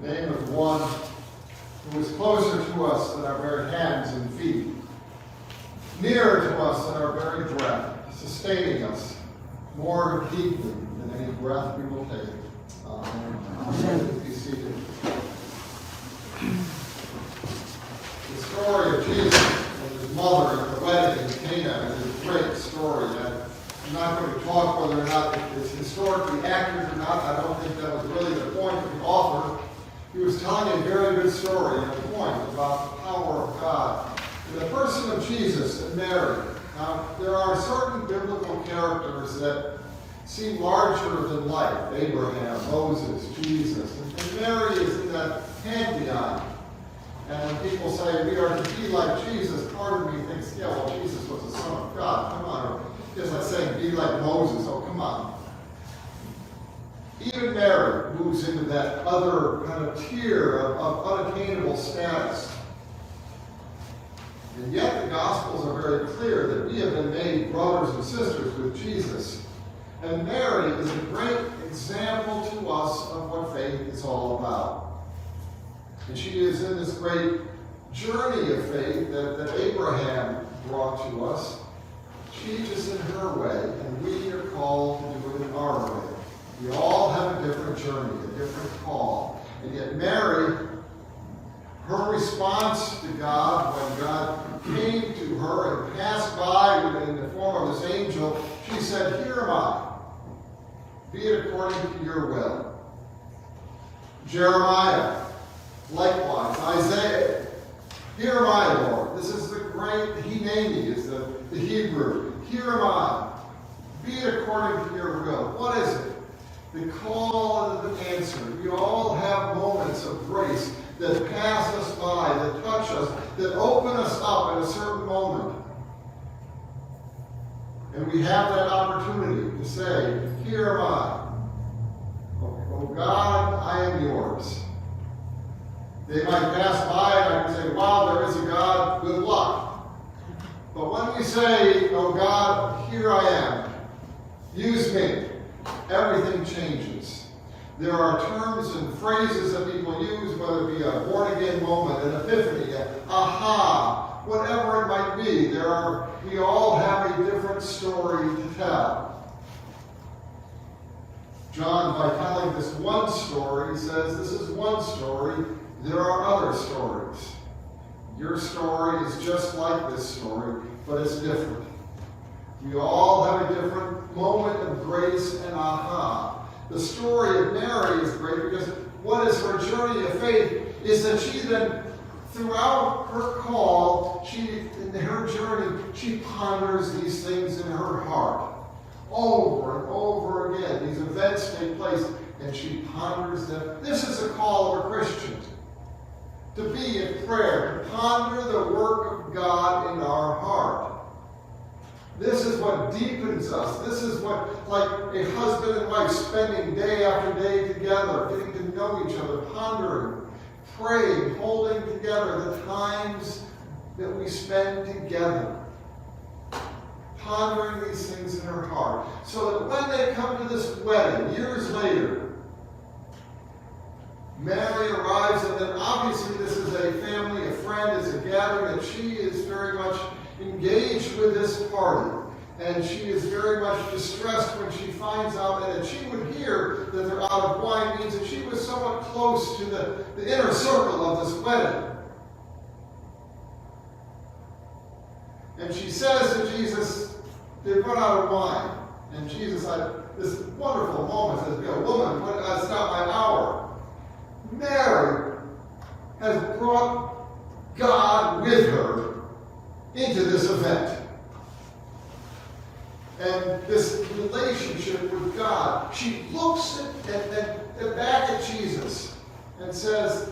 the name of the one who is closer to us than our very hands and feet, nearer to us than our very breath, sustaining us more deeply than any breath we will take. Amen. Be seated. The story of Jesus and his mother at the wedding in Cana is a great story. I'm not going to talk whether or not it's historically accurate or not. I don't think that was really the point of the author. He was telling a very good story and a point about the power of God in the person of Jesus and Mary. Now, there are certain biblical characters that seem larger than life. Abraham, Moses, Jesus. And Mary is in that pantheon. And when people say we are to be like Jesus, part of me thinks, yeah, well, Jesus was the Son of God. Come on. Or it's like saying be like Moses. Oh, come on. Even Mary moves into that other kind of tier of unattainable status. And yet the Gospels are very clear that we have been made brothers and sisters with Jesus. And Mary is a great example to us of what faith is all about. And she is in this great journey of faith that Abraham brought to us. She is in her way, and we are called to do it in our way. We all have a different journey, a different call. And yet Mary, her response to God when God came to her and passed by in the form of this angel, she said, "Here am I. Be it according to your will." Jeremiah, likewise. Isaiah, "Here am I, Lord." This is the great Hineni, is the Hebrew. "Here am I. Be it according to your will." What is it? The call and the answer. We all have moments of grace that pass us by, that touch us, that open us up at a certain moment. And we have that opportunity to say, "Here am I. Oh God, I am yours." They might pass by and I can say, "Wow, there is a God, good luck." But when we say, "Oh God, here I am, use me," everything changes. There are terms and phrases that people use, whether it be a born-again moment, an epiphany, an aha, whatever it might be. We all have a different story to tell. John, by telling this one story, says this is one story. There are other stories. Your story is just like this story, but it's different. We all have a different moment of grace and aha. The story of Mary is great because what is her journey of faith is that she then, throughout her call, in her journey, she ponders these things in her heart. Over and over again, these events take place, and she ponders them. This is the call of a Christian. To be in prayer, to ponder the work of God in our heart. This is what deepens us. This is what, like a husband and wife spending day after day together, getting to know each other, pondering, praying, holding together the times that we spend together. Pondering these things in her heart. So that when they come to this wedding, years later, Mary arrives, and then obviously this is a family, a friend, is a gathering, and she is very much engaged with this party. And she is very much distressed when she finds out that she would hear that they're out of wine means that she was somewhat close to the inner circle of this wedding. And she says to Jesus, "They've run out of wine." And Jesus had this wonderful moment, says, "Woman, that's not my hour." Mary has brought God with her into this event. And this relationship with God. She looks back at Jesus and says,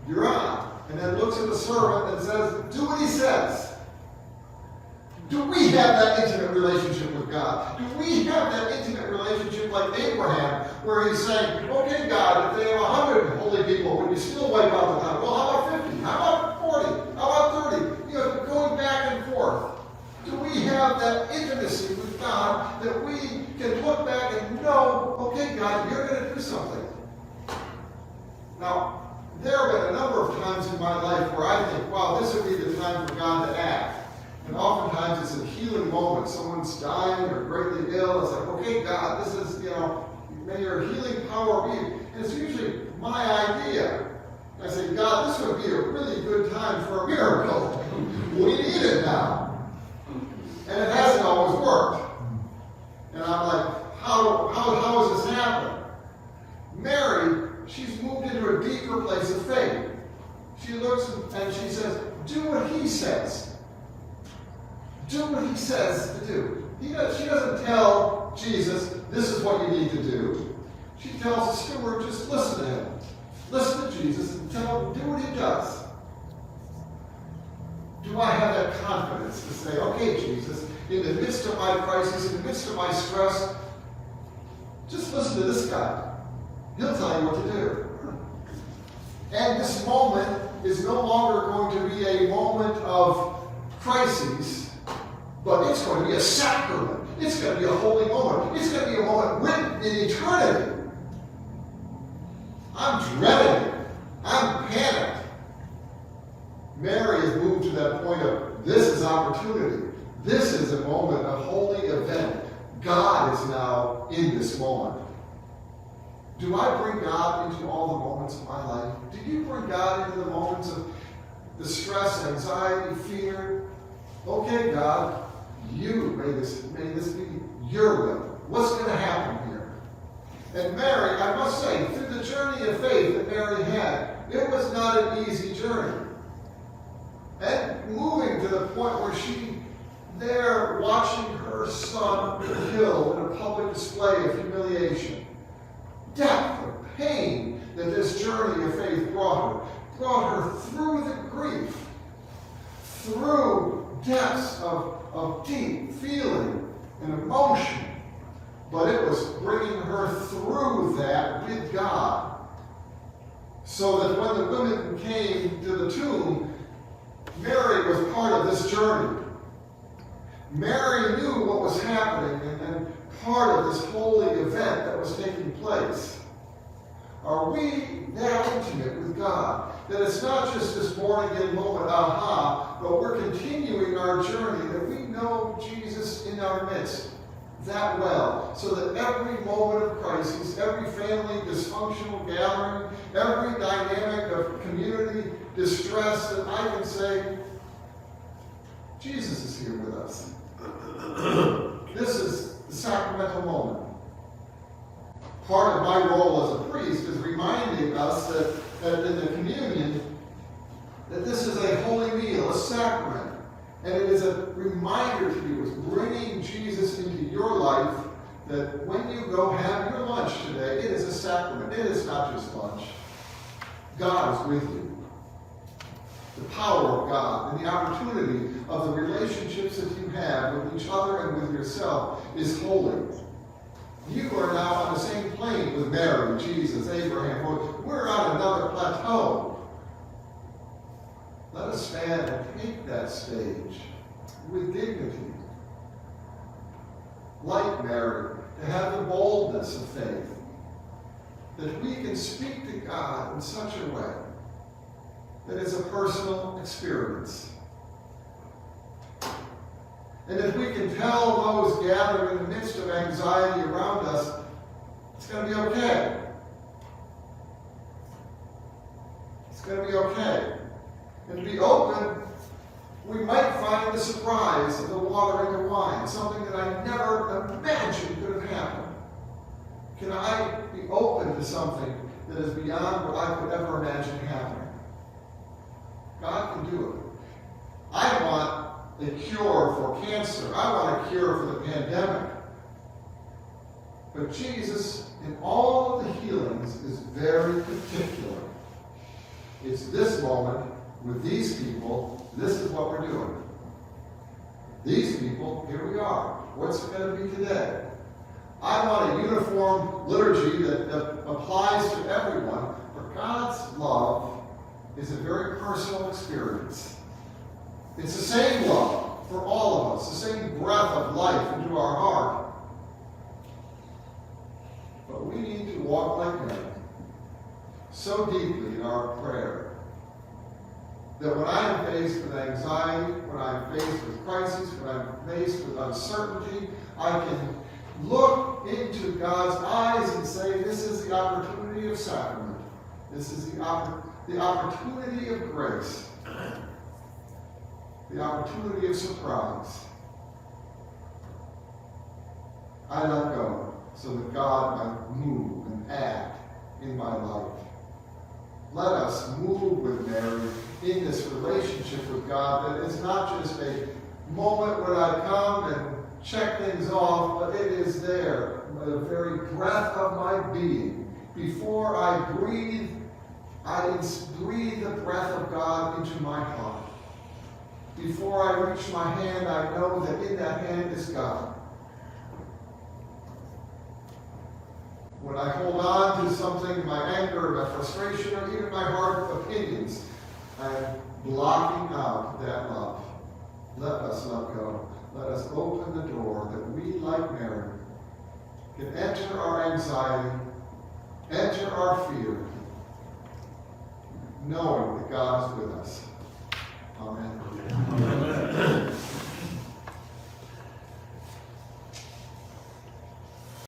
"You're on." And then looks at the servant and says, "Do what he says." Do we have that intimate relationship with God? Do we have that intimate relationship like Abraham, where he's saying, "Okay, God, if they have 100 holy people, would you still wipe out the 100? Well, how about 50? How about 40? How about 30? Going back and forth. Do we have that intimacy with God that we can look back and know, okay, God, you're going to do something. Now, there have been a number of times in my life where I think, wow, this would be the time for God to act. And oftentimes it's a healing moment. Someone's dying or greatly ill. It's like, okay, God, this is, may your healing power be. And it's usually my idea. I say, God, this would be a really good time for a miracle. We need it now. And it hasn't always worked. And I'm like, how has this happened? Mary, she's moved into a deeper place of faith. She looks and she says, do what he says. Do what he says to do. She doesn't tell Jesus, this is what you need to do. She tells the steward, just listen to him. Listen to Jesus and tell him, do what he does. Do I have that confidence to say, okay, Jesus, in the midst of my crisis, in the midst of my stress, just listen to this guy. He'll tell you what to do. And this moment is no longer going to be a moment of crises, but it's going to be a sacrament. It's going to be a holy moment. It's going to be a moment written in eternity. I'm dreading it. I'm panicked. Mary has moved to that point of, this is opportunity. This is a moment, a holy event. God is now in this moment. Do I bring God into all the moments of my life? Do you bring God into the moments of the stress, anxiety, fear? Okay, God, may this be your will. What's going to happen here? And Mary, I must say, through the journey of faith that Mary had, it was not an easy journey. And moving to the point where she, there watching her son killed in a public display of humiliation, depth of pain that this journey of faith brought her through the grief, through depths of deep feeling and emotion. But it was bringing her through that with God. So that when the women came to the tomb, Mary was part of this journey. Mary knew what was happening and part of this holy event that was taking place. Are we that intimate with God that it's not just this born-again moment, aha, but we're continuing our journey, that we know Jesus in our midst that well, so that every moment of crisis, every family dysfunctional gathering, every dynamic of community distress, that I can say, Jesus is here with us. This is the sacramental moment. Part of my role as a priest is reminding us that in the communion, that this is a holy meal, a sacrament. And it is a reminder to you, it's bringing Jesus into your life, that when you go have your lunch today, it is a sacrament. It is not just lunch. God is with you. The power of God and the opportunity of the relationships that you have with each other and with yourself is holy. You are now on the same plane with Mary, Jesus, Abraham. We're on another plateau. Let us stand and take that stage with dignity. Like Mary, to have the boldness of faith, that we can speak to God in such a way that it's a personal experience. And if we can tell those gathered in the midst of anxiety around us, it's going to be okay. It's going to be okay. And to be open, we might find the surprise of the water into wine, something that I never imagined could have happened. Can I be open to something that is beyond what I could ever imagine happening? God can do it. I want a cure for cancer. I want a cure for the pandemic. But Jesus, in all of the healings, is very particular. It's this moment with these people. This is what we're doing. These people, here we are. What's it going to be today? I want a uniform liturgy that applies to everyone. For God's love is a very personal experience. It's the same love for all of us, the same breath of life into our heart. But we need to walk like Mary. so deeply in our prayer that when I am faced with anxiety, when I'm faced with crisis, when I'm faced with uncertainty, I can look into God's eyes and say, this is the opportunity of sacrament. This is the opportunity of grace. The opportunity of surprise. I let go so that God might move and act in my life. Let us move with Mary in this relationship with God that is not just a moment when I come and check things off, but it is there, the very breath of my being. Before I breathe the breath of God into my heart. Before I reach my hand, I know that in that hand is God. When I hold on to something, my anger, my frustration, or even my hard opinions, I'm blocking out that love. Let us let go. Let us open the door that we, like Mary, can enter our anxiety, enter our fear, knowing that God is with us. Amen.